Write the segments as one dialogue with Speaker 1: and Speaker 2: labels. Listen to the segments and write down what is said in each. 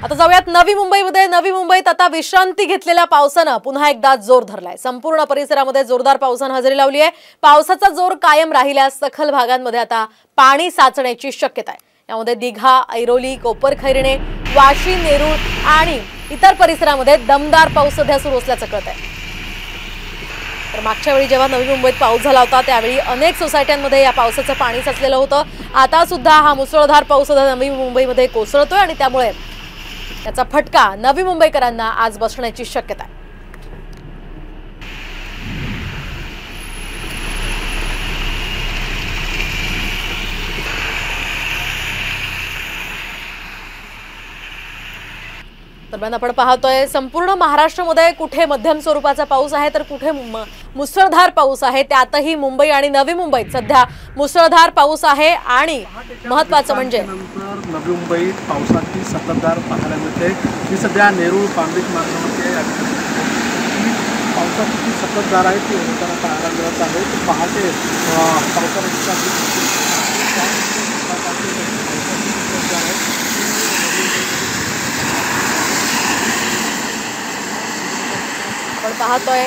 Speaker 1: आता जाऊयात नवी मुंबईमध्ये। नवी मुंबईत आता विश्रांती घेतलेल्या पावसानं पुन्हा एकदा जोर धरलाय। संपूर्ण परिसरामध्ये जोरदार पावसानं हजेरी लावली आहे। पावसाचा जोर कायम राहिल्यास सखल भागांमध्ये आता पाणी साचण्याची शक्यता आहे। यामध्ये दिघा, ऐरोली, कोपरखैरणे, वाशी, नेरूळ आणि इतर परिसरामध्ये दमदार पाऊस सध्या सुरू असल्याचं कळत आहे। तर मागच्या वेळी जेव्हा नवी मुंबईत पाऊस झाला होता त्यावेळी अनेक सोसायट्यांमध्ये या पावसाचं पाणी साचलेलं होतं। आता सुद्धा हा मुसळधार पाऊस नवी मुंबईमध्ये कोसळतोय आणि त्यामुळे त्याचा फटका नवी मुंबईकरांना आज बसण्याची शक्यता आहे। दरम्यान आपण पाहतोय संपूर्ण महाराष्ट्रामध्ये कुठे मध्यम स्वरूपाचा पाऊस आहे तर कुठे मुसळधार पाऊस आहे। त्यातही मुंबई आणि नवी मुंबईत सध्या मुसळधार पाऊस आहे आणि महत्त्वाचं म्हणजे
Speaker 2: नवी मुंबईत पावसाची संततधार पाहायला मिळते। ही सध्या नेरूळ पांबित मार्गामध्ये पावसाची संततधार आहे ती होताना पाहायला मिळत आहे। पहाटे
Speaker 1: आपण पाहतोय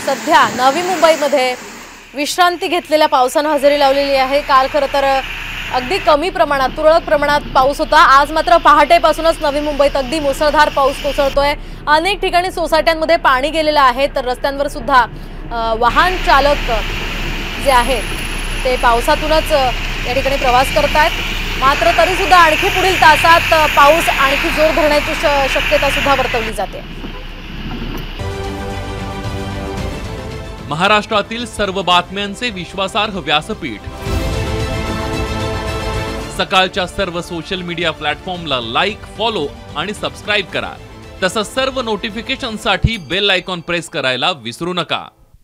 Speaker 1: सध्या नवी मुंबईमध्ये विश्रांती घेतलेल्या पावसानं हजेरी लावलेली आहे। काल खरं तर अगदी कमी प्रमाणात तुरळक प्रमाणात पाऊस होता। आज मात्र पहाटेपासूनच नवी मुंबईत अगदी मुसळधार पाऊस कोसळतोय। अनेक ठिकाणी सोसायट्यांमध्ये पाणी गेलेलं आहे तर रस्त्यांवर सुद्धा वाहन चालक जे आहेत ते पावसातूनच या ठिकाणी प्रवास करतायत। मात्र तरी सुद्धा आणखी पुढील तासात पाऊस आणखी जोर धरण्याची शक्यता सुद्धा वर्तवली जाते।
Speaker 3: महाराष्ट्रातील सर्व बातम्यांचे विश्वासार्ह व्यासपीठ सकाळच्या सर्व सोशल मीडिया प्लॅटफॉर्मला लाईक, फॉलो आणि सबस्क्राइब करा। तसंच सर्व नोटिफिकेशनसाठी बेल आयकॉन प्रेस करायला विसरू नका।